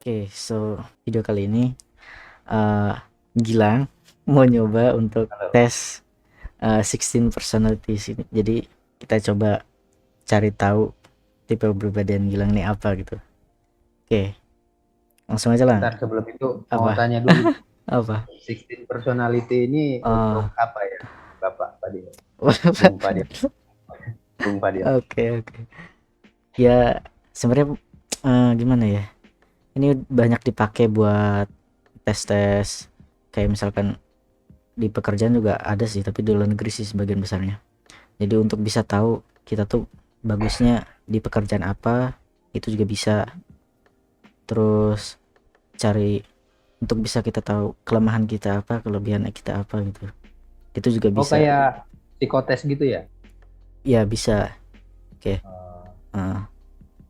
Oke, so video kali ini eh Gilang mau nyoba untuk Halo. tes 16 personalities ini. Jadi kita coba cari tahu tipe kepribadian Gilang ini apa gitu. Oke, langsung aja lah. Bentar sebelum itu mau Apa? tanya dulu. Apa? 16 personality ini untuk Oh, apa ya, Bapak Fadil? Bung Fadil. Bung Fadil. oke oke. Ya sebenarnya gimana ya? Ini banyak dipakai buat tes-tes kayak misalkan di pekerjaan juga ada sih, tapi di luar negeri sih sebagian besarnya. Jadi untuk bisa tahu kita tuh bagusnya di pekerjaan apa itu juga bisa. Terus cari untuk bisa kita tahu kelemahan kita apa, kelebihan kita apa gitu. Itu juga Oh, bisa. kayak psikotes gitu ya? Ya bisa. Oke. Eh, Nah,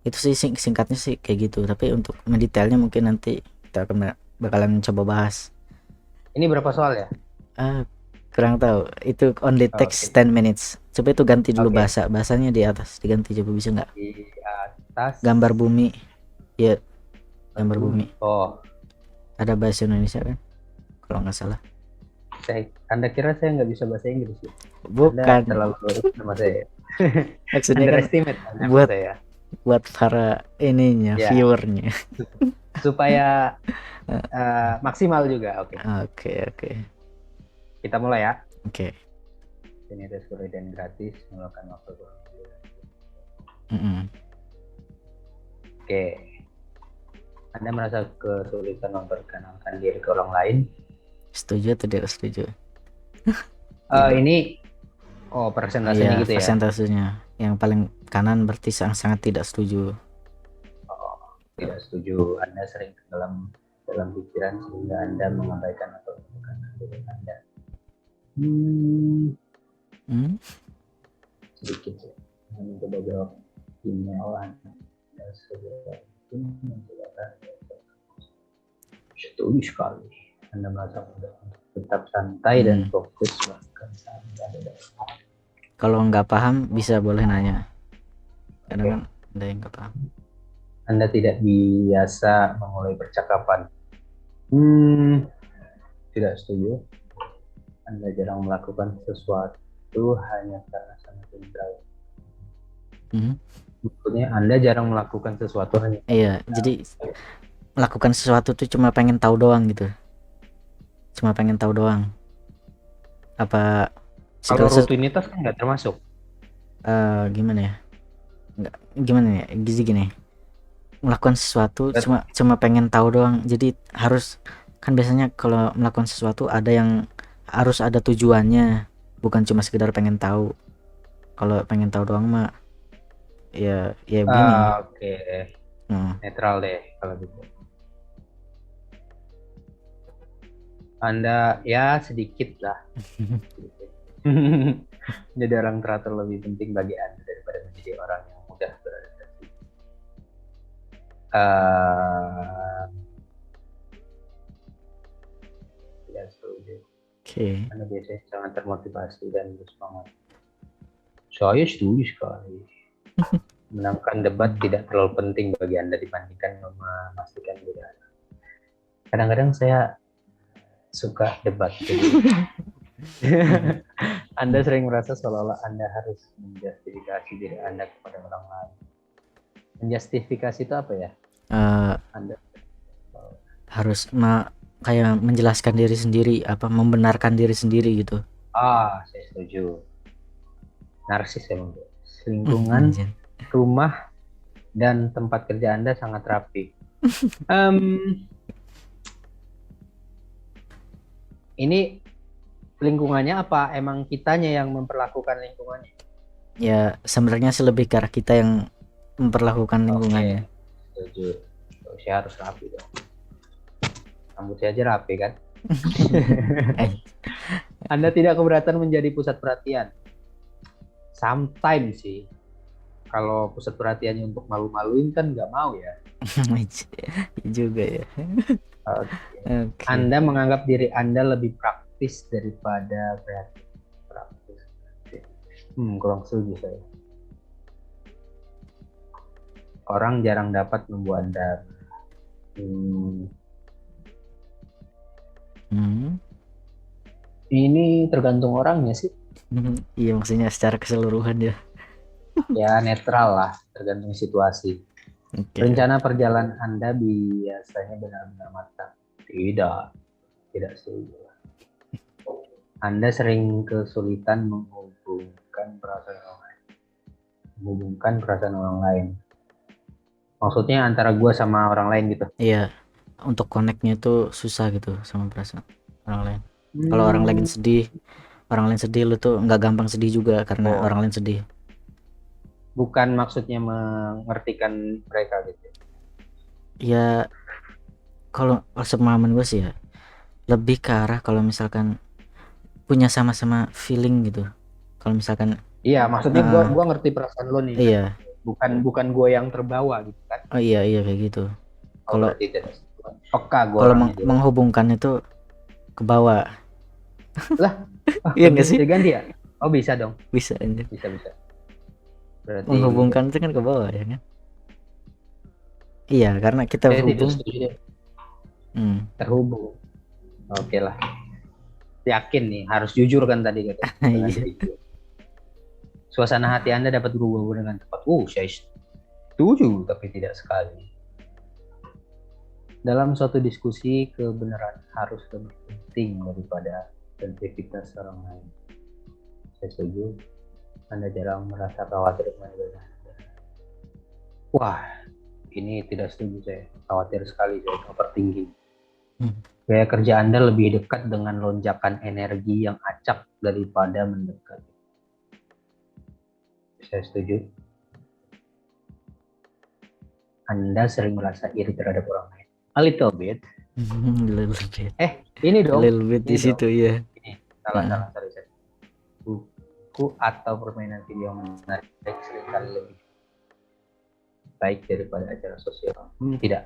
itu sih singkatnya sih kayak gitu. Tapi untuk mendetailnya mungkin nanti kita akan bakalan coba bahas. ini berapa soal ya? Ah, kurang tahu. Itu only takes Oke. 10 minutes. Coba itu ganti dulu Oke. bahasanya di atas diganti, coba bisa nggak? Di atas Gambar bumi. Ya, gambar bumi. bumi. Oh, Ada bahasa Indonesia kan? Kalau nggak salah. Anda kira saya nggak bisa bahasa Inggris ya? Anda Bukan. terlalu itu sama saya. Maksudnya kan Underestimate Anda sama buat saya. buat para ininya, Ya, viewernya. supaya maksimal juga. Oke. Oke oke Kita mulai ya. oke. Ini tes dan gratis melakukan waktu. Mm-mm. Oke, Anda merasa kesulitan memperkenalkan diri ke orang lain? Setuju atau tidak setuju? Tidak. Ini, Iya, persentasenya gitu ya? persentasenya yang paling kanan berarti sangat tidak setuju. Oh, tidak setuju. Anda sering dalam pikiran sehingga Anda mengabaikan atau memperkenalkan diri Anda. Hmm? Sedikit ya. Mencoba jawab ini Anda segera mencoba. Setuju sekali. Anda merasa mudah untuk tetap santai dan fokus bahkan saat ada. Kalau nggak paham bisa boleh nanya. Kadang kan ada yang nggak paham. Anda tidak biasa memulai percakapan. Tidak setuju. Anda jarang melakukan sesuatu hanya karena sangat ingin tahu. Maksudnya Anda jarang melakukan sesuatu hanya Iya, jadi melakukan sesuatu tuh cuma pengen tahu doang gitu. Cuma pengen tahu doang. Apa kalau segala rutinitas kan nggak termasuk. gimana ya? Nggak, gimana ya? Gini. Melakukan sesuatu cuma pengen tahu doang. Jadi harus kan biasanya kalau melakukan sesuatu ada yang harus ada tujuannya, bukan cuma sekedar pengen tahu. Kalau pengen tahu doang mah ya begini. Oke, netral deh kalau gitu. Anda ya sedikit lah. Jadi orang teratur lebih penting bagi Anda daripada menjadi orang yang mudah beradaptasi. Tidak setuju. Anda biasanya sangat termotivasi dan bersemangat. Saya setuju sekali. Menangkan debat tidak terlalu penting bagi Anda dibandingkan memastikan diri Anda. Kadang-kadang saya suka debat. Anda sering merasa seolah-olah Anda harus menjustifikasi diri Anda kepada orang lain. Menjustifikasi itu apa ya? Anda harus kayak menjelaskan diri sendiri, apa membenarkan diri sendiri gitu. saya setuju. Narsis emang. Lingkungan, rumah, dan tempat kerja Anda sangat rapi. Ini lingkungannya apa emang kitanya yang memperlakukan lingkungannya? Ya sebenarnya sih lebih ke arah kita yang memperlakukan lingkungannya. Setuju. Saya harus rapi dong. Rambut saya aja rapi kan. Anda tidak keberatan menjadi pusat perhatian? Sometimes sih. Kalau pusat perhatiannya untuk malu-maluin kan nggak mau ya. Juga ya. Okay. Anda menganggap diri Anda lebih praktis daripada kreatif. Praktis. Kurang setuju saya. Orang jarang dapat membuat Anda. Hmm, Hmm. ini tergantung orangnya sih. Iya, maksudnya secara keseluruhan ya. Ya netral lah, tergantung situasi. Oke. Rencana perjalanan Anda biasanya benar-benar matang. Tidak, tidak setuju. Anda sering kesulitan menghubungkan perasaan orang lain. Maksudnya antara gua sama orang lain gitu. Iya, untuk connect-nya itu susah gitu sama perasaan orang lain. Kalau Hmm, orang lain sedih lu tuh nggak gampang sedih juga karena orang oh, lain sedih. bukan maksudnya mengertikan mereka gitu. Ya, kalau sepemahaman gue sih ya, lebih ke arah kalau misalkan punya sama-sama feeling gitu. Kalau misalkan, Iya, maksudnya gua heeh, gua ngerti perasaan lo nih. iya, Bukan gua yang terbawa gitu kan. oh iya iya kayak gitu. Oh, Kalau berarti tidak. Peka gua kalau orangnya juga. menghubungkan itu ke bawah, Lah, iya nggak lebih sih? ganti ya? Oh, bisa dong. Bisa aja. Bisa, bisa. Berarti Menghubungkan itu kan ke bawah ya kan? Iya, karena kita saya tidak berhubung. setuju deh. Hmm. Terhubung. Oke lah. Yakin nih, harus jujur kan tadi katanya. Dengan Iya. jujur. Suasana hati Anda dapat berubah dengan cepat. Saya setuju, tapi tidak sekali. Dalam suatu diskusi, kebenaran harus lebih penting daripada sensitivitas orang lain. Saya setuju. Anda jarang merasa khawatir mengenai benar. Wah, ini tidak setuju saya. Khawatir sekali saya overthinking. Hmm. Gaya kerja Anda lebih dekat dengan lonjakan energi yang acak daripada mendekat. Saya setuju. Anda sering merasa iri terhadap orang lain. A little bit. Little bit. Ini dong. Little bit di Ini dong. situ ya. Ini salah sorry. Buku atau permainan video menarik seringkali lebih baik daripada acara sosial. Tidak.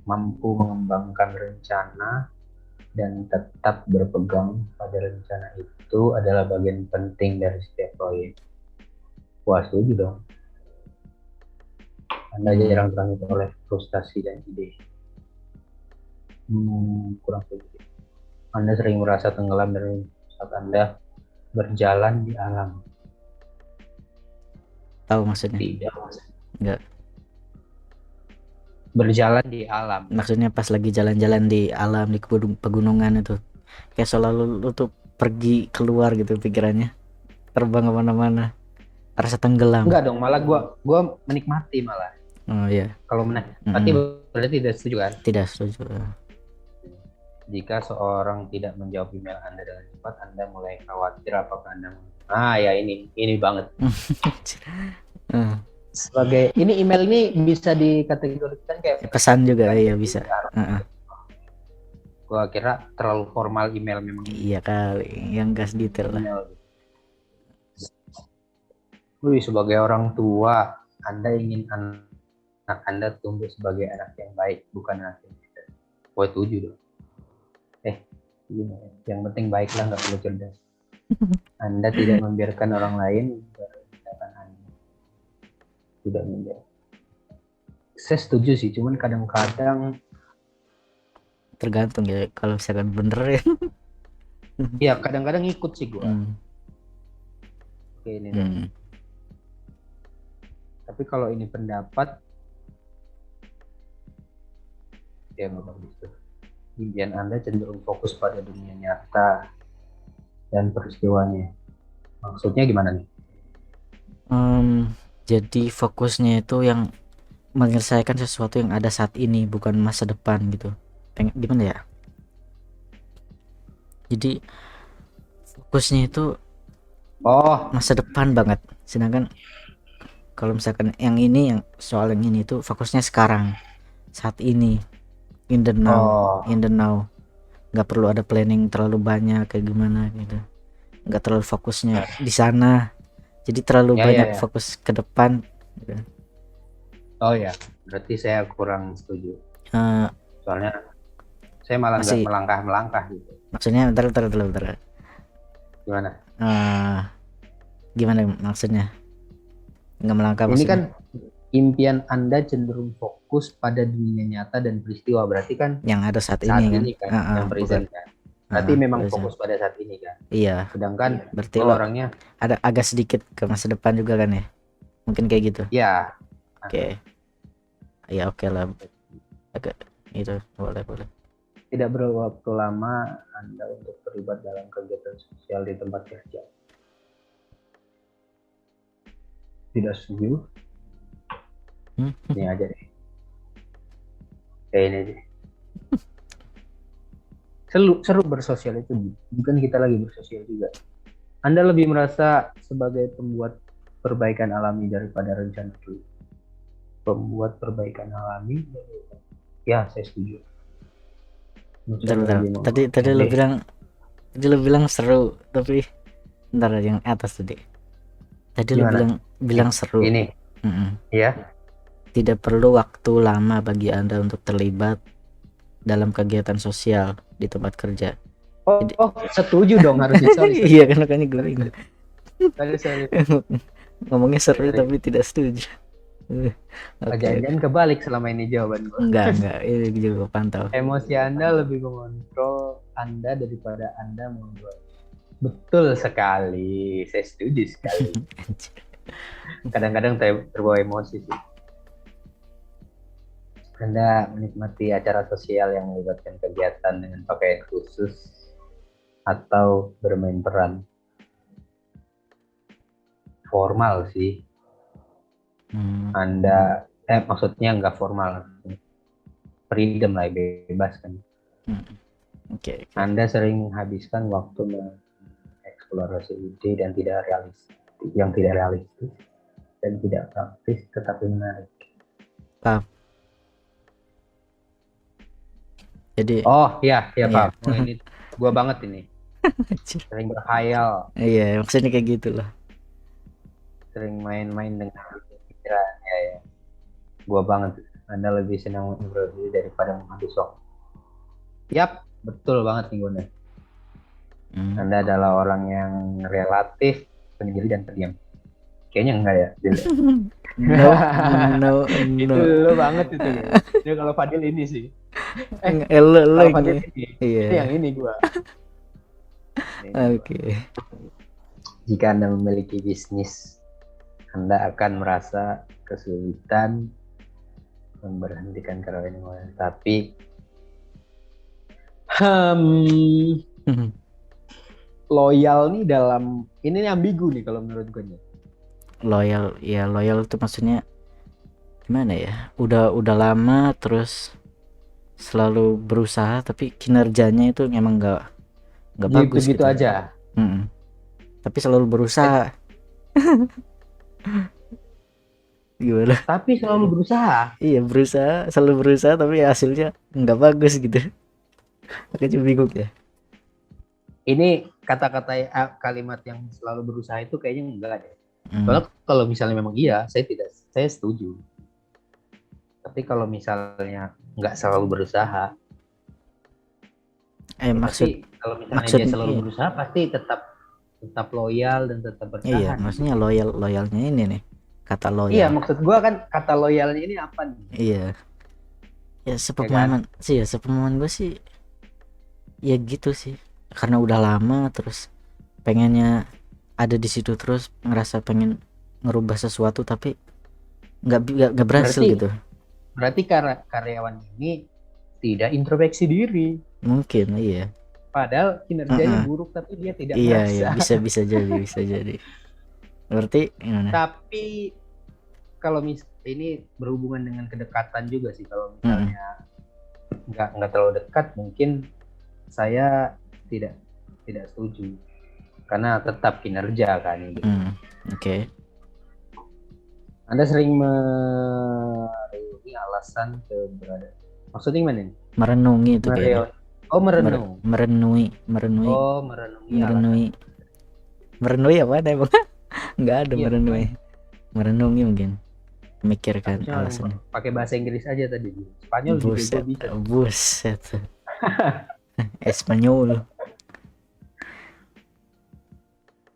Mampu mengembangkan rencana dan tetap berpegang pada rencana itu adalah bagian penting dari setiap proyek. Wah, setuju dong. Anda jarang terangkat oleh frustasi dan ide. Kurang setuju. Anda sering merasa tenggelam dari saat Anda berjalan di alam. Tahu maksudnya? Tidak. Enggak. Berjalan di alam. Maksudnya pas lagi jalan-jalan di alam di pegunungan itu, kayak selalu lu tuh pergi keluar gitu pikirannya, terbang kemana-mana, rasa tenggelam. Enggak dong, malah gua menikmati malah. Oh iya. Kalau menikmati berarti tidak setuju kan? Tidak setuju. Jika seorang tidak menjawab email Anda dengan cepat, Anda mulai khawatir apakah Anda. Ya ini banget. Sebagai ini email ini bisa dikategorikan kayak pesan juga ya bisa. Gua kira terlalu formal email memang. Iya kali, yang gas detail lah. Sebagai orang tua, Anda ingin anak Anda tumbuh sebagai anak yang baik, bukan anak yang cerdas. Gua setuju dong. Yang penting baiklah, nggak perlu cerdas. Anda tidak membiarkan orang lain merendahkan Anda. Tidak membiarkan. Saya setuju sih, cuman kadang-kadang tergantung ya, kalau misalkan bener ya. Ya kadang-kadang ikut sih gua. Oke, ini dong. Tapi kalau ini pendapat, ya nggak bagus tuh. Impian Anda cenderung fokus pada dunia nyata dan peristiwanya. Maksudnya gimana nih? Jadi fokusnya itu yang menyelesaikan sesuatu yang ada saat ini, bukan masa depan gitu. Gimana ya? Jadi fokusnya itu masa depan banget. Sedangkan kalau misalkan yang ini, yang soal yang ini itu fokusnya sekarang, saat ini, in the now. Nggak perlu ada planning terlalu banyak kayak gimana gitu. Nggak terlalu fokusnya di sana. Jadi terlalu banyak fokus ke depan gitu. Oh ya, berarti saya kurang setuju. Soalnya saya malah nggak melangkah gitu. Maksudnya bentar. Gimana? Gimana maksudnya? Nggak melangkah ini maksudnya? kan impian Anda cenderung fokus pada dunia nyata dan peristiwa. Berarti kan yang ada saat saat ini ini kan, kan. yang Bukan. present kan. Berarti memang Present. fokus pada saat ini kan. Iya, Sedangkan berarti gue lo orangnya, ada agak sedikit ke masa depan juga kan ya, mungkin kayak gitu. ya, Oke, ya oke lah, agak itu boleh. tidak berwaktu lama Anda untuk terlibat dalam kegiatan sosial di tempat kerja. Tidak setuju? Ini aja deh. Kayak ini aja. Seru bersosial itu, bukan kita lagi bersosial juga. Anda lebih merasa sebagai pembuat perbaikan alami daripada rencana dulu. Pembuat perbaikan alami, ya saya setuju. Bentar. Tadi lo bilang seru, tapi bentar yang atas tadi. Tadi lo bilang seru. Ini, ya. Tidak perlu waktu lama bagi Anda untuk terlibat dalam kegiatan sosial di tempat kerja. Setuju dong harusnya. Sorry. Iya kan, makanya gue bingung. Sorry. Ngomongnya seru tapi tidak setuju. Jangan kebalik selama ini jawaban gue. Enggak, ini juga pantau. Emosi Anda lebih mengontrol Anda daripada Anda membuat. Betul sekali, saya setuju sekali. Kadang-kadang terbawa emosi sih. Anda menikmati acara sosial yang melibatkan kegiatan dengan pakaian khusus atau bermain peran. Formal sih. Anda maksudnya nggak formal, freedom lah, bebas kan. Okay. Anda sering menghabiskan waktu mengeksplorasi ide dan tidak realistis dan tidak praktis tetapi menarik. Paham. Jadi iya paham. Ini gua banget ini. Sering berkhayal. Iya, maksudnya kayak gitu loh. Sering main-main dengan pikiran, ya. Gua banget. Anda lebih senang improvisasi daripada menghabis waktu. Yap, betul banget nih gue. Anda adalah orang yang relatif penyendiri dan pendiam. Kayaknya enggak ya, Dil? No. Itu lo banget itu. Dia kalau Fadil ini sih. Kalau Fadil ini. Iya. Yang ini gua. Oke. Jika Anda memiliki bisnis, Anda akan merasa kesulitan memberhentikan karyawan, tapi loyal nih dalam ini ambigu nih kalau menurut gue nih. Loyal itu maksudnya gimana ya? Udah lama terus selalu berusaha tapi kinerjanya itu memang nggak bagus gitu aja. Tapi selalu berusaha. Gimana? Tapi selalu berusaha. Iya, selalu berusaha tapi hasilnya nggak bagus gitu. Makanya bingung ya. Ini kata-kata kalimat yang selalu berusaha itu kayaknya enggak deh. Kalau misalnya memang iya, saya setuju. Tapi kalau misalnya nggak selalu berusaha, kalau misalnya dia selalu berusaha pasti tetap loyal dan tetap bertahan. Iya, maksudnya loyalnya ini nih, kata loyal. Iya, maksud gua kan kata loyalnya ini apa nih? Iya. Ya sepemahaman sih, sepemahaman gue sih ya gitu sih. Karena udah lama terus pengennya ada di situ terus, ngerasa pengen ngerubah sesuatu tapi nggak berhasil gitu. Berarti karyawan ini tidak introspeksi diri. Mungkin iya. Padahal kinerjanya buruk tapi dia tidak merasa. Iya, bisa jadi. Berarti gimana? Tapi kalau ini berhubungan dengan kedekatan juga sih. Kalau misalnya nggak terlalu dekat, mungkin saya tidak setuju karena tetap kinerja kan. Gitu. Oke. Anda sering merenungi alasan keberadaan. Maksudnya gimana nih? Merenungi itu kayaknya. Merenung. Merenungi. Merenungi apa ada emang? Nggak ada merenungi. Merenungi mungkin. Memikirkan alasannya. Pakai bahasa Inggris aja tadi. Spanyol juga bisa. Buset. Espanyol.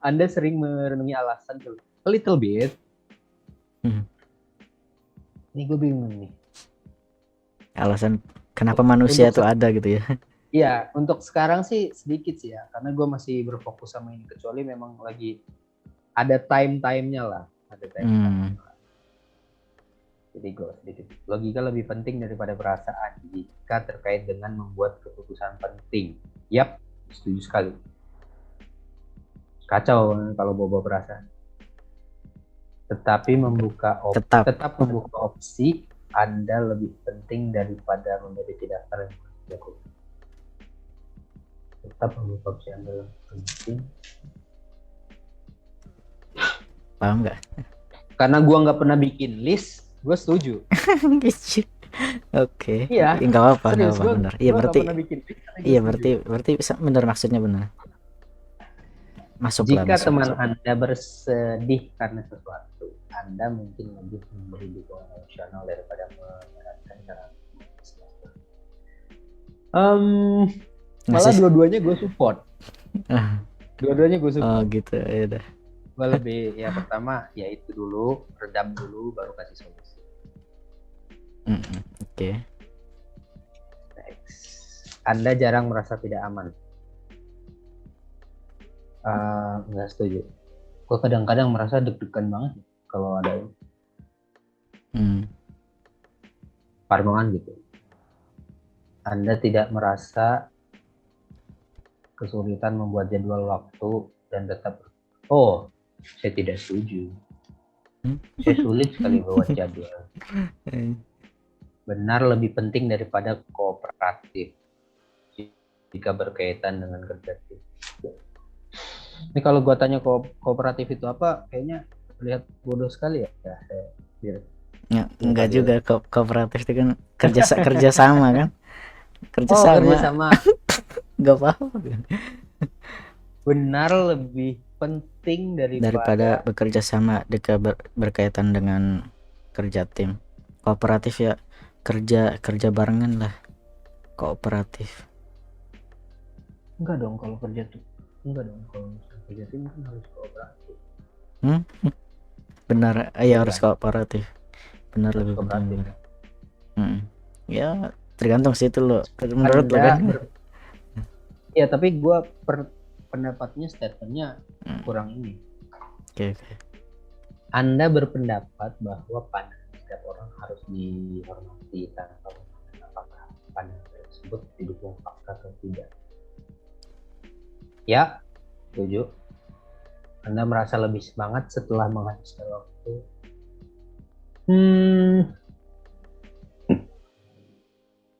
Anda sering merenungi alasan a little bit. Ini gue bingung nih. Alasan kenapa manusia Untuk tuh ada gitu ya. Iya, untuk sekarang sih sedikit sih ya, karena gue masih berfokus sama ini. Kecuali memang lagi ada time-timenya lah, ada time-time. Jadi gue sedikit. Logika lebih penting daripada perasaan jika terkait dengan membuat keputusan penting. Yap, setuju sekali. Kacau kalau bawa perasaan. Tetapi tetap membuka opsi Anda lebih penting daripada memiliki daftar yang dilakukan. Tetap membuka opsi Anda lebih penting. Paham nggak? Karena gue nggak pernah bikin list, gue setuju. Oke. Iya. Nggak apa-apa, nggak Serius, apa benar. Iya berarti. Iya berarti benar maksudnya benar. Masuk lah. Jika Masuk. teman Anda bersedih karena sesuatu, Anda mungkin lebih memberi dukungan emosional daripada menyarankan cara. Malah dua-duanya gue support. Dua-duanya gue support. Oh gitu, ya udah. Gue lebih, ya pertama ya itu dulu, redam dulu, baru kasih solusi. Oke. Anda jarang merasa tidak aman. Nggak setuju. Gue kadang-kadang merasa deg-degan banget kalau ada ini. Parmongan gitu. Anda tidak merasa kesulitan membuat jadwal waktu dan tetap. Oh, saya tidak setuju. Saya sulit sekali membuat jadwal. Benar lebih penting daripada kooperatif jika berkaitan dengan kerja tim. Ini kalau gue tanya kooperatif itu apa, kayaknya terlihat bodoh sekali ya. Ya, enggak juga, kooperatif itu kan kerja sama kan? Kerja sama. Enggak apa-apa. Benar lebih penting daripada bekerja sama berkaitan dengan kerja tim. Kooperatif ya kerja barengan lah. Kooperatif. Enggak dong kalau kerja tim. Enggak dong kalau kerja tim kan harus kooperatif. Benar, ya harus kooperatif. Benar lebih penting. Ya tergantung sih itu lo. Menurut lo kan. Ya tapi gue pendapatnya statementnya kurang ini. Oke. Anda berpendapat bahwa pandangan setiap orang harus dihormati tanpa apakah pandangan tersebut didukung fakta atau tidak. Ya, setuju. Anda merasa lebih semangat setelah menghabiskan waktu.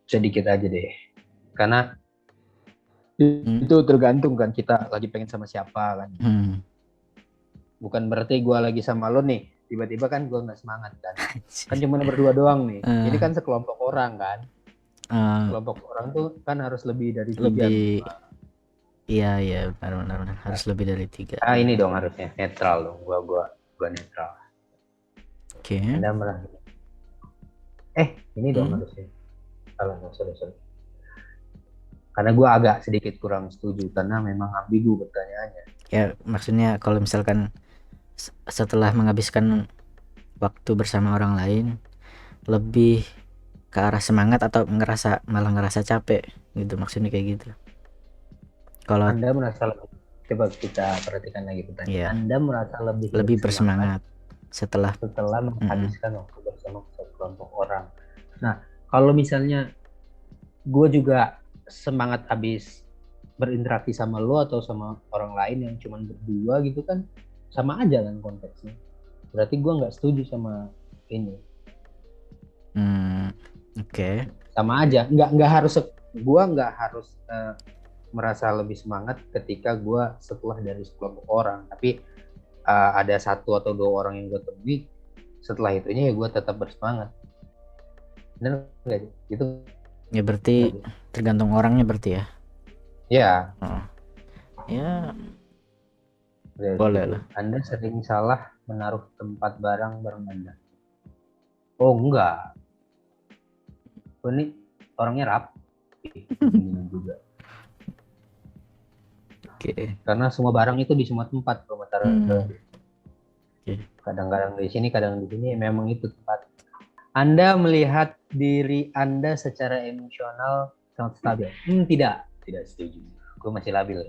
Sedikit aja deh. Karena itu tergantung kan kita lagi pengen sama siapa kan. Bukan berarti gue lagi sama lo nih, tiba-tiba kan gue nggak semangat kan. Kan cuma berdua doang nih. Ini kan sekelompok orang kan. Kelompok orang tuh kan harus lebih dari 3. Iya benar harus lebih dari 3. Ini dong harusnya netral dong. Gua netral. Oke. Anda merasa ini dong harusnya. Sorry. Karena gue agak sedikit kurang setuju karena memang ambigu pertanyaannya. Ya maksudnya kalau misalkan setelah menghabiskan waktu bersama orang lain lebih ke arah semangat atau malah ngerasa capek gitu, maksudnya kayak gitu. Kalau Anda merasa coba kita perhatikan lagi pertanyaan. Iya. Anda merasa lebih bersemangat setelah menghabiskan waktu bersama sekelompok orang. Nah, kalau misalnya gue juga semangat habis berinteraksi sama lo atau sama orang lain yang cuma berdua gitu kan, sama aja kan konteksnya. Berarti gue nggak setuju sama ini. Oke. Sama aja, nggak harus merasa lebih semangat ketika gue setelah dari sekelompok orang, tapi ada 1 atau 2 orang yang gue temui, setelah itunya ya gue tetap bersemangat. Bener nggak gitu? Ya berarti tergantung orangnya berarti ya. Ya. Ya. Boleh lah. Anda sering salah menaruh tempat barang Anda. Oh enggak. Ini orangnya rapi juga. Oke. Karena semua barang itu di semua tempat kalau taruh. Kadang-kadang di sini, kadang di sini, memang itu tempat. Anda melihat diri Anda secara emosional sangat stabil. Tidak setuju. Gue masih labil.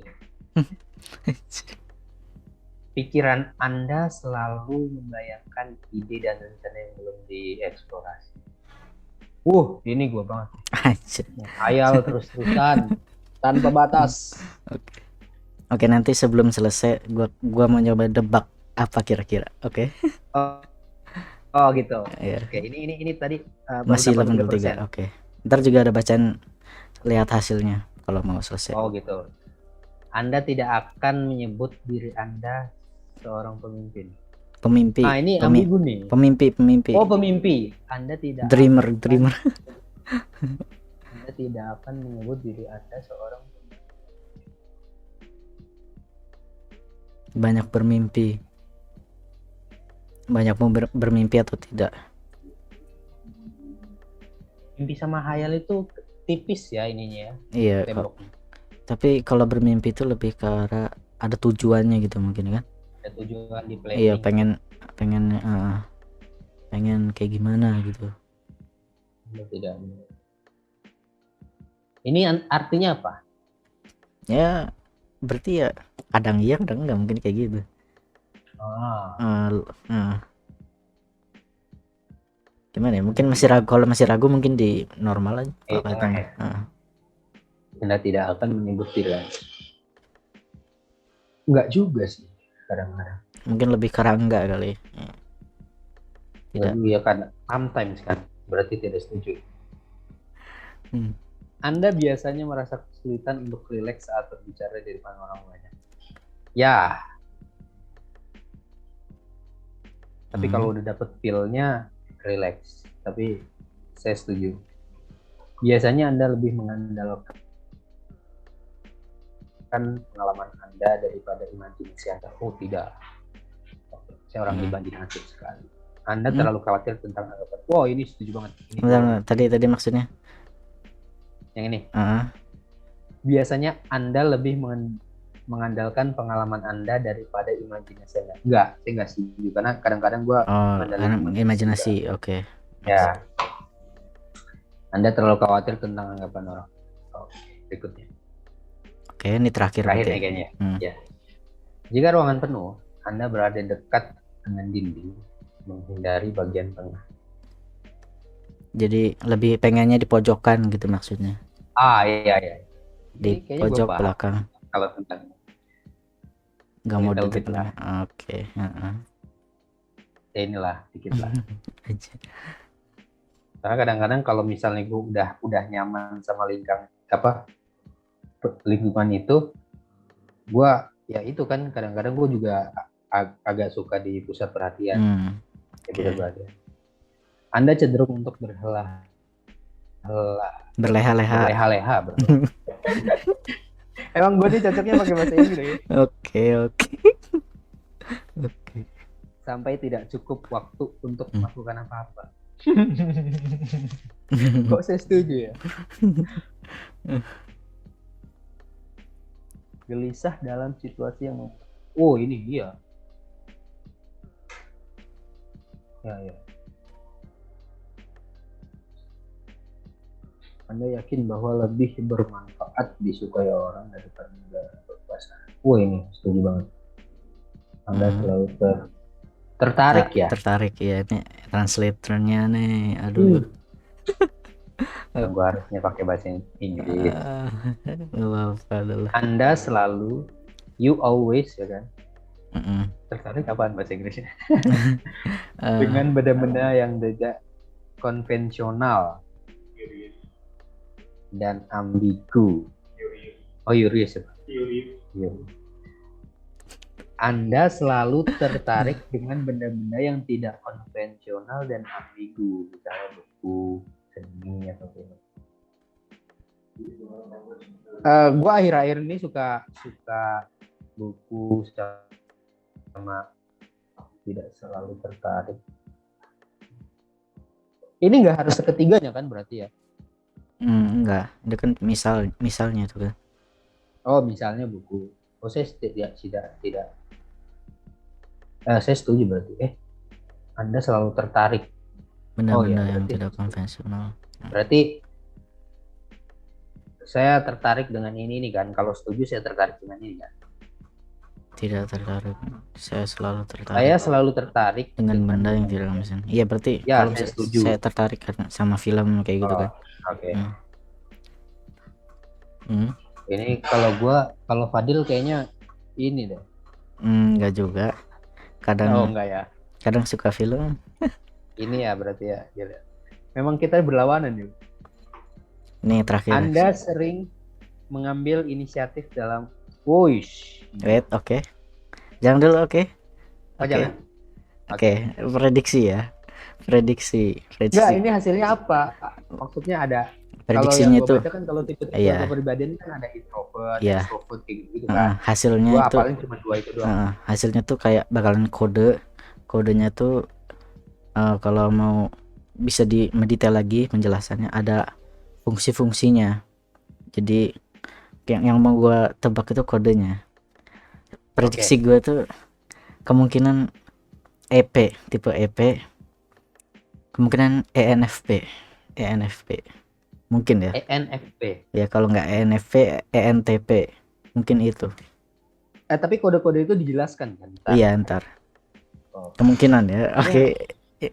Pikiran Anda selalu membayangkan ide dan rencana yang belum dieksplorasi. Ini gue banget. Anjir. Hayal terus-terusan tanpa batas. Oke, nanti sebelum selesai gua mau nyoba debak apa kira-kira. Oke. Oh gitu. Iya. Oke, ini tadi Masih baru 83. Oke. Ntar juga ada bacaan lihat hasilnya kalau mau selesai. Oh gitu. Anda tidak akan menyebut diri Anda seorang pemimpin. Pemimpi. Nah, ini ambigu nih. Pemimpi. Oh, pemimpi. Anda tidak Dreamer. Anda tidak akan menyebut diri Anda seorang banyak bermimpi. Banyak mau bermimpi atau tidak? mimpi sama hayal itu tipis ya ininya ya. Iya. Tapi kalau bermimpi itu lebih ke arah ada tujuannya gitu mungkin kan? Ada tujuan di planning. Iya, pengen kayak gimana gitu. Tidak. Ini artinya apa? Ya berarti ya kadang iya kadang enggak, mungkin kayak gitu. Gimana ya, mungkin masih ragu. Kalau masih ragu mungkin di normal aja. Anda tidak akan menyebut diri Anda. Enggak juga sih kadang-kadang. Mungkin lebih karena enggak kali. Tidak. Iya kan, sometimes kan, berarti tidak setuju. Anda biasanya merasa kesulitan untuk rileks saat berbicara di depan orang banyak. Ya. Tapi kalau udah dapet feel-nya, rileks. Tapi saya setuju. Biasanya Anda lebih mengandalkan pengalaman Anda daripada imajinasi Anda. Oh tidak. Saya orang imajinatif sekali. Anda terlalu khawatir tentang anggapan. Wow, ini setuju banget. Tadi maksudnya? Yang ini. Biasanya Anda lebih mengandalkan pengalaman Anda daripada imajinasi Anda. Enggak, saya enggak setuju karena kadang-kadang gua imajinasi. Oke. Ya. Anda terlalu khawatir tentang anggapan orang. Oke, berikutnya. Oke, ini terakhir ya kayaknya. Ya. Jika ruangan penuh, Anda berada dekat dengan dinding, menghindari bagian tengah. Jadi lebih pengennya di pojokan gitu maksudnya. Iya. Di pojok belakang. Kalau tentang nggak mau di tengah. Oke. Ya inilah dikit lah. Karena kadang-kadang kalau misalnya gue udah nyaman sama lingkungan itu, gue ya itu kan kadang-kadang gue juga agak suka di pusat perhatian. Anda cenderung untuk berleha-leha. Emang gue nih cocoknya pakai bahasa Inggris. Oke. Sampai tidak cukup waktu untuk melakukan apa-apa. Kok saya setuju ya? Gelisah dalam situasi yang ini dia. Ya. Anda yakin bahwa lebih bermanfaat disukai orang daripada berpasangan. Ini setuju banget. Anda selalu tertarik ya. Tertarik ya, ini translatornya nih. Aduh. Gue harusnya pakai bahasa Inggris. Adalah. Anda selalu, you always ya kan. Tertarik apaan bahasa Inggrisnya? Dengan benda-benda yang tidak konvensional dan ambigu. Curious. Anda selalu tertarik dengan benda-benda yang tidak konvensional dan ambigu, misalnya buku, seni atau film. Gue akhir-akhir ini suka buku sama tidak selalu tertarik. Ini nggak harus ketiganya kan berarti ya? Enggak, itu kan misalnya tuh kan. Oh, misalnya buku. Oh, saya tidak. Saya setuju berarti. Anda selalu tertarik Oh ya, benda-benda yang berarti tidak konvensional. berarti saya tertarik dengan ini nih kan. Kalau setuju saya tertarik dengan ini kan. Tidak tertarik. Saya selalu Saya tertarik selalu tertarik dengan dengan benda yang benda. tidak konvensional. Iya berarti Ya, kalau saya misalnya setuju. saya tertarik kan sama film kayak gitu Oh, kan. oke. Hmm. Hmm. Ini kalau Fadil kayaknya ini deh. Enggak juga. Oh, Kadang enggak ya. kadang suka film. Ini ya berarti ya. Gila. Memang kita berlawanan yuk. Ini terakhir. Anda sering mengambil inisiatif dalam Wush. Wait, oke. Jangan dulu, oke. Oh, Oke. jangan. Oke, prediksi ya. Prediksi. Enggak, ini hasilnya apa? Maksudnya ada kalau yang Prediksinya gue itu baca kan kalau tipe-tipe iya, kepribadian kan ada introvert, iya. extrovert kayak gitu kan. Hasilnya Gue itu apalin cuma dua itu doang. hasilnya tuh kayak bakalan kodenya tuh kalau mau bisa mendetail lagi penjelasannya ada fungsi-fungsinya. Jadi yang mau gua tebak itu kodenya. Prediksi Oke. gua tuh kemungkinan EP, tipe EP, kemungkinan ENFP mungkin ya. ENFP. Ya kalau nggak ENFP, ENTP mungkin itu. Tapi kode-kode itu dijelaskan kan? Ntar. Iya ntar Oh. kemungkinan ya. Oke,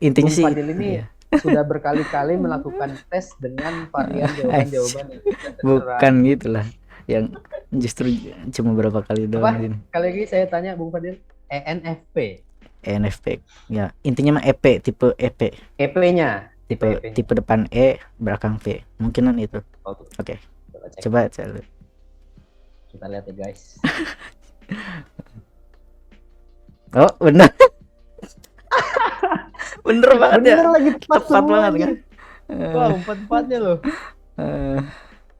intinya Bung sih Fadil ini iya. sudah berkali-kali melakukan tes dengan varian jawaban-jawaban yang tidak terserah. Bukan gitulah, yang justru cuma berapa kali Apa? doang ini. Kali lagi saya tanya Bung Fadil, ENFP. ENFP ya, intinya mah EP, tipe EP, EP-nya. tipe depan E belakang P, mungkinan itu. Oke. Coba lihat. Kita lihat ya guys. Oh benar. Bener banget ya. Bener lagi tepat banget kan. Wah, empat-empatnya loh.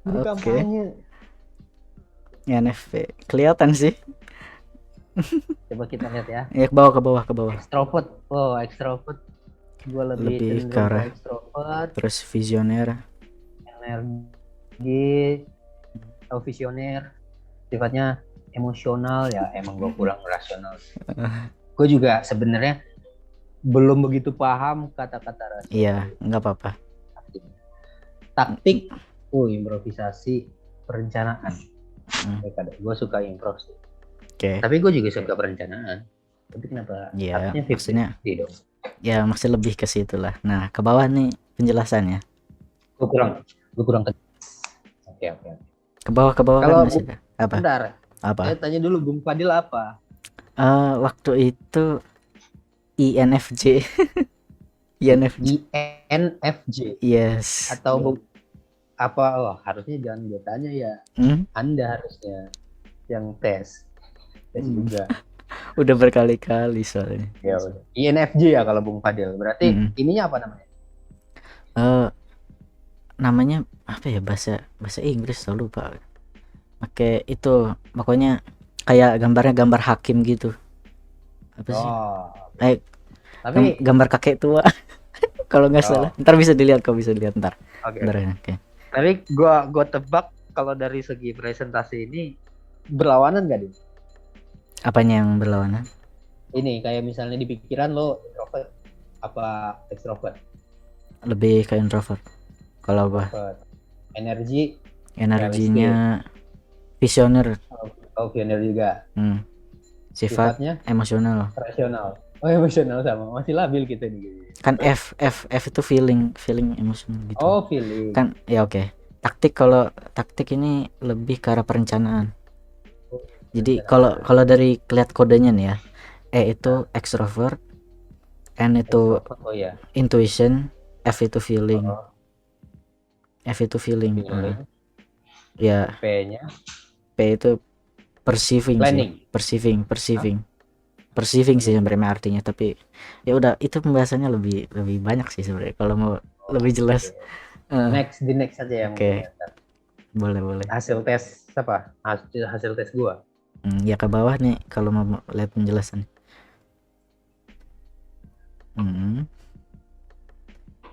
Di Oke. kampanye. ENFP kelihatan sih. Coba kita lihat ya. Ya ke bawah. Extrovert. Oh, extrovert. Gue lebih ke arah extrovert. Terus visioner. Energi. Atau visioner. Sifatnya emosional ya. Emang gue kurang rasional. Gue juga sebenarnya belum begitu paham kata-kata rasional. Iya, nggak apa-apa. Taktik. Improvisasi. Perencanaan. Gue suka improv sih. Oke. Tapi gue juga suka perencanaan. Tapi kenapa? Iya, harusnya maksudnya. Dong. Ya masih lebih ke situ lah. Nah ke bawah nih penjelasannya. Gue kurang. Oke. Ke bawah Kalau kan masih ada. Apa? Bentar. Apa? Saya tanya dulu Bung Fadil apa? Waktu itu INFJ. INFJ. Yes. Atau apa? Oh, harusnya jangan gue tanya ya. Anda harusnya yang tes juga. Udah berkali-kali soalnya. Ya udah. INFJ ya kalau Bung Fadil. Berarti ininya apa namanya? Namanya apa ya, bahasa Inggris selalu lupa. Oke, itu pokoknya kayak gambar hakim gitu. Apa sih? Tapi gambar kakek tua. Kalau nggak salah. Ntar bisa dilihat ntar. Oke. Okay. Tapi gua tebak kalau dari segi presentasi ini berlawanan gak nih? Apanya yang berlawanan? Ini kayak misalnya di pikiran lo introvert apa extrovert? Lebih ke introvert. Kalau apa? Energinya visioner. Oh, visioner juga. Sifatnya emosional. Rasional. Oh, emosional sama. Masih labil kita nih. Kan F itu feeling emosional gitu. Oh, feeling. Kan ya oke. Taktik ini lebih ke arah perencanaan. Jadi kalau dari lihat kodenya nih ya, E itu extrovert, N itu intuition, F itu feeling. Ya. P itu perceiving sih. Perceiving sih sebenarnya artinya, tapi ya udah itu pembahasannya lebih banyak sih sebenarnya kalau mau lebih jelas. Next aja yang boleh. Hasil tes apa? Hasil tes gua. Ya ke bawah nih kalau mau lihat penjelasan.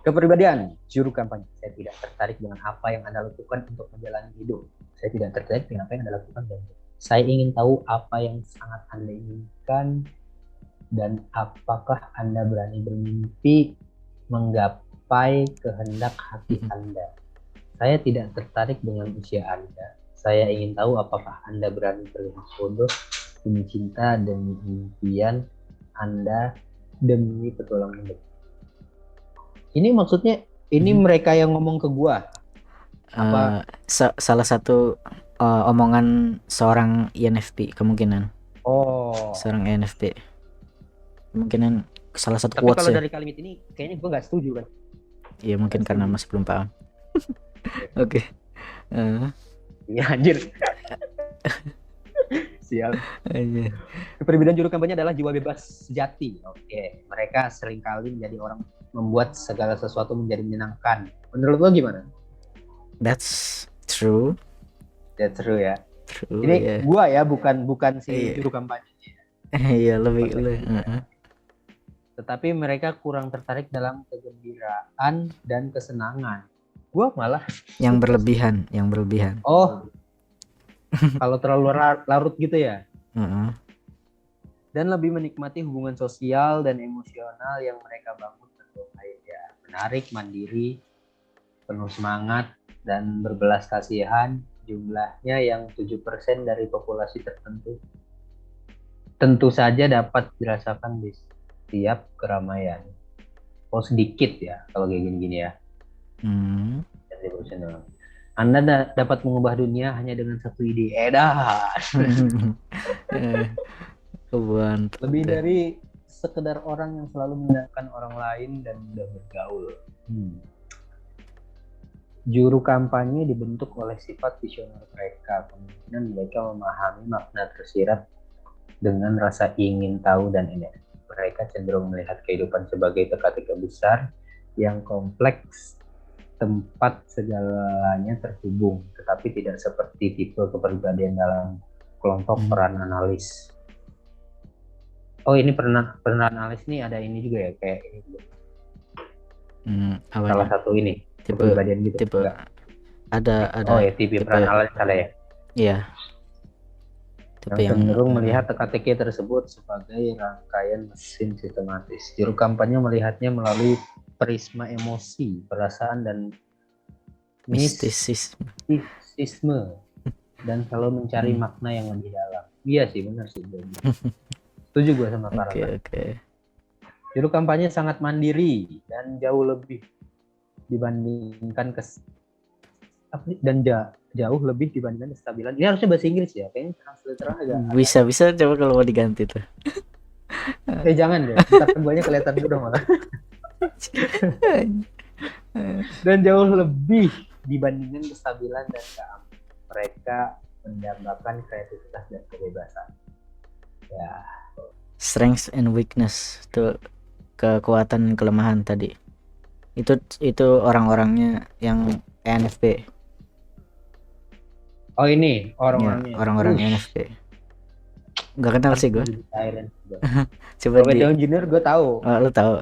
Kepribadian, juru kampanye. Saya tidak tertarik dengan apa yang Anda lakukan untuk menjalani hidup. Saya tidak tertarik dengan apa yang Anda lakukan untuk hidup. Saya ingin tahu apa yang sangat Anda inginkan dan apakah Anda berani bermimpi menggapai kehendak hati Anda. Saya tidak tertarik dengan usia Anda. Saya ingin tahu apakah Anda berani terlihat bodoh demi cinta, demi impian Anda, demi petualangan hidup. Ini maksudnya, ini mereka yang ngomong ke gua. Apa? Salah satu omongan seorang INFP kemungkinan. Oh. Seorang INFP. Kemungkinan salah satu Tapi quotes kalau ya. dari kalimat ini kayaknya gua nggak setuju kan. Iya mungkin karena masih belum paham. Oke. Iya anjir. Sial. Perbedaan juru kampanye adalah jiwa bebas sejati. Oke, mereka seringkali menjadi orang membuat segala sesuatu menjadi menyenangkan. Menurut lo gimana? That's true. That's true ya. True. Ini yeah. gua ya, bukan si juru kampanye. Iya lebih. Tetapi mereka kurang tertarik dalam kegembiraan dan kesenangan. Gua malah yang berlebihan. Oh. Kalau terlalu larut gitu ya. Dan lebih menikmati hubungan sosial dan emosional yang mereka bangun dengan baik ya. Menarik, mandiri, penuh semangat dan berbelas kasihan. Jumlahnya yang 7% dari populasi tertentu tentu saja dapat dirasakan di setiap keramaian. Oh sedikit ya kalau kayak gini-gini ya. Anda dapat mengubah dunia hanya dengan satu ide. Lebih dari sekedar orang yang selalu menyenangkan orang lain dan mudah bergaul. Juru kampanye dibentuk oleh sifat visioner mereka. Kemudian mereka memahami makna tersirat dengan rasa ingin tahu dan energi. Mereka cenderung melihat kehidupan sebagai teka-teki besar yang kompleks, tempat segalanya terhubung, tetapi tidak seperti tipe kepribadian dalam kelompok peran analis. Oh ini peran analis nih ada ini juga ya kayak ini juga. Salah satu ini tipe kepribadian gitu. Tipe ada. Oh ya tipe peran analis ada ya. Iya. Yang cenderung melihat teka-teki tersebut sebagai rangkaian mesin sistematis. Juru kampanye melihatnya melalui prisma emosi, perasaan dan mistisisme dan selalu mencari makna yang lebih dalam. Iya sih benar sih. Setuju gue sama Karla. Okay. Juru kampanye sangat mandiri dan jauh lebih dibandingkan jauh lebih dibandingkan kestabilan. Ini harusnya bahasa Inggris ya, kayaknya translator agak. Bisa coba kalau mau diganti tuh. Jangan deh, ntar guanya kelihatan udah malah. Dan jauh lebih dibandingkan kestabilan dan keamanan. Mereka mendambakan kreativitas dan kebebasan. Ya. Strength and weakness tuh kekuatan kelemahan tadi. Itu orang-orangnya yang ENFP. Oh ini orang-orangnya. Ya, orang-orang ENFP. Gak kenal sih gue. Coba Robert Downey Jr. gue tahu. Oh, lu tahu.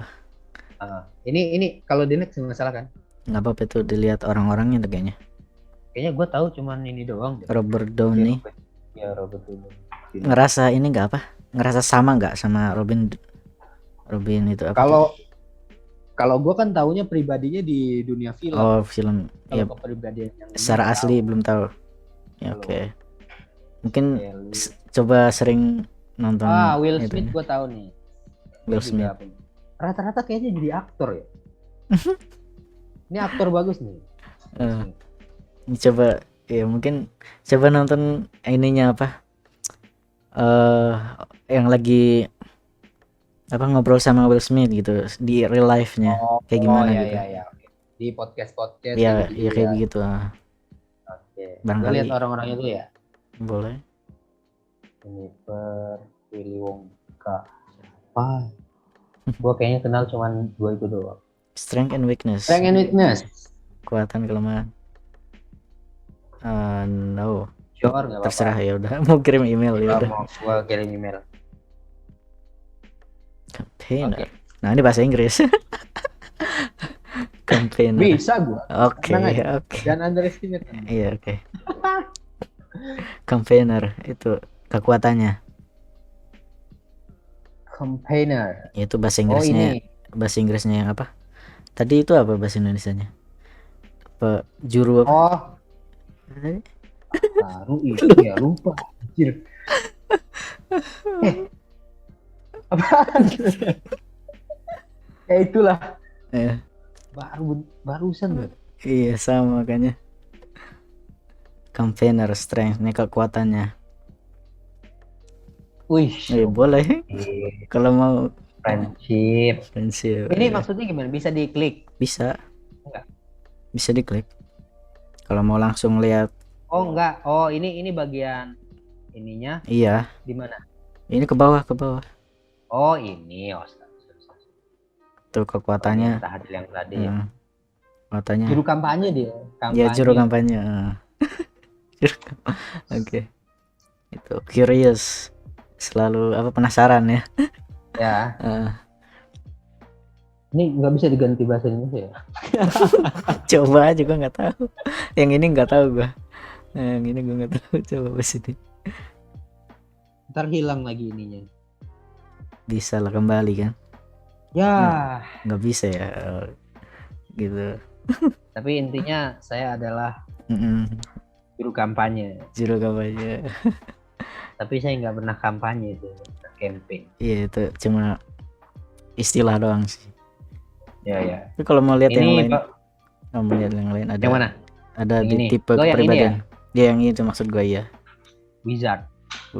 Ini kalau di next nggak salah kan? Nggak apa-apa itu dilihat orang-orangnya tuh kayaknya. Kayaknya gue tahu cuman ini doang. Robert Downey. Ya Robert Downey. Ngerasa ini nggak apa? Ngerasa sama nggak sama Robin itu apa? Kalau gue kan taunya pribadinya di dunia film. Oh film. Ya. Kepribadian yang secara asli tahu. Belum tahu. Ya oke. Mungkin coba sering nonton. Will Smith gue tahu nih. Will Smith. Rata-rata kayaknya jadi aktor ya. Ini aktor bagus nih. Coba ya mungkin coba nonton ininya apa? Yang lagi apa ngobrol sama Will Smith gitu di real life-nya kayak gimana gitu. Iya. Di podcast. Iya, kayak gitu. Oke. Gue lihat orang-orangnya dulu ya. Boleh. Jennifer, Willy Wonka. Apa? Gue kayaknya kenal cuman dua itu doang. Strength and weakness. Kekuatan kelemahan. No. Sure, nggak apa-apa. Terserah ya udah. Mau kirim email ya udah. Mau kirim email. Campaigner. Okay. Nah ini bahasa Inggris. Campaigner. Bisa gue. Oke. Dan underestimate. Iya oke. Campaigner itu kekuatannya. Campaigner. Itu bahasa Inggrisnya. Bahasa Inggrisnya yang apa? Tadi itu apa bahasa Indonesianya? Apa juru apa? Oh, Tadi? baru itu ya lupa. Anjir. Apaan? Ya itulah. Eh, Barusan loh. iya sama makanya. Campaigner strength ini kekuatannya. Wih, Boleh kalau mau friendship. friendship. Ini maksudnya gimana? Bisa diklik? Bisa. Enggak. Bisa diklik. Kalau mau langsung lihat. Oh enggak. Oh ini bagian ininya Iya. di mana? Ini ke bawah ke bawah. Oh ini. Oh, Tuh kekuatannya. Tahadil yang tadi. Kekuatannya. Juru kampanye dia. Ya juru kampanye. Oke. Itu curious. Selalu apa penasaran ya. Ya. Ini nggak bisa diganti bahasa Indonesia ya? Coba aja, gue nggak tahu. Yang ini nggak tahu gue. Yang ini gue nggak tahu. Coba bahas ini. Ntar hilang lagi ininya. Bisa lah kembali kan? Ya. Nggak bisa ya. Gitu. Tapi intinya saya adalah juru kampanye. Juru kampanye. Tapi saya nggak pernah kampanye itu, campaign. Iya itu cuma istilah doang sih. Ya. Tapi kalau mau lihat ini, yang lain, mau lihat yang lain ada. Yang mana? Ada yang di ini. tipe kepribadian. Ya yang itu maksud gue ya. Wizard.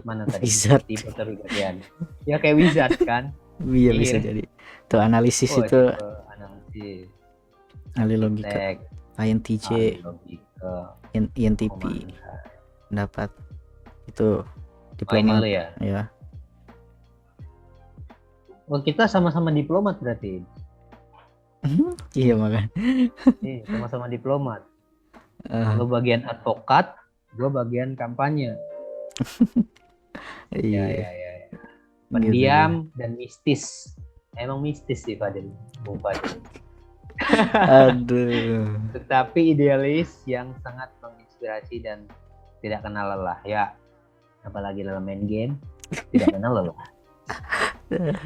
Mana tadi? Wizard. Tipe kepribadian. Ya kayak wizard kan? Iya bisa jadi. Tuh analisis itu. Analisis. Ahli logika. INTJ. INTP. Pendapat. Itu diplomat ya. Oh kita sama-sama diplomat berarti. Iya makanya. Iya sama-sama diplomat. Lo bagian advokat, gue bagian kampanye. Iya. Ya. Pendiam gitu. Dan mistis. Emang mistis sih Fadil, Bung Fadil. Aduh. Tetapi idealis yang sangat menginspirasi dan tidak kenal lelah ya. Apalagi dalam main game tidak kenal lelah.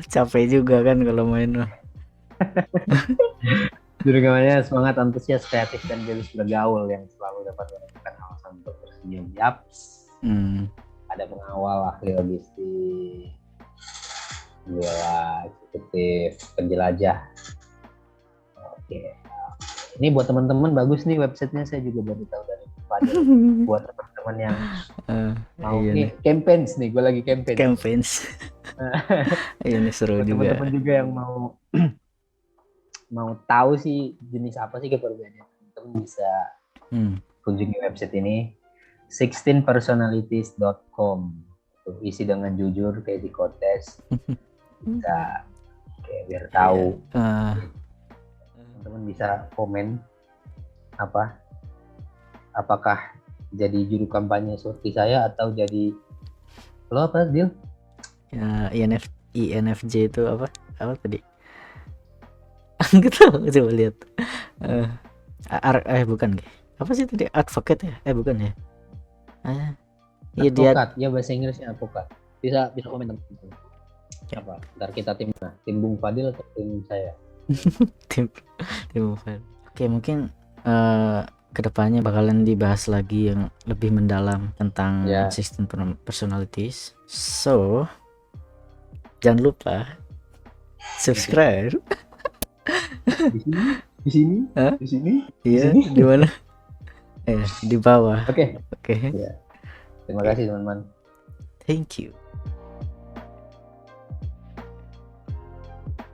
Capek juga kan kalau main mah. Juru kampanye semangat, antusias, kreatif dan bebas bergaul yang selalu dapat menemukan alasan untuk tersenyum. Yaps. Ada pengawal, ahli logistik, eksekutif, penjelajah. Oke. Ini buat teman-teman bagus nih websitenya, saya juga baru tahu dari Fadil. Buat teman-teman yang mau nih campaigns nih, gue lagi campaigns. Ini seru buat juga. Teman-teman juga yang mau tahu sih jenis apa sih kepribadian, teman bisa kunjungi website ini 16personalities.com. Isi dengan jujur kayak di kontes. Bisa kayak biar tahu. Teman-teman bisa komen apakah jadi juru kampanye seperti saya atau jadi lo apa Dil? Ya INFJ itu apa tadi? Gitu coba lihat. Bukan apa sih tadi, advocate ya? Bukan ya? Iya dia. Ya bahasa Inggrisnya advokat. Bisa komen teman-teman. Apa? Ntar kita tim Bung Fadil atau tim saya? tim Fadil. Oke, mungkin kedepannya bakalan dibahas lagi yang lebih mendalam tentang 16 personalities. So jangan lupa subscribe. Di sini? Iya, di mana? Di bawah. Oke. Ya. Terima kasih teman-teman. Thank you.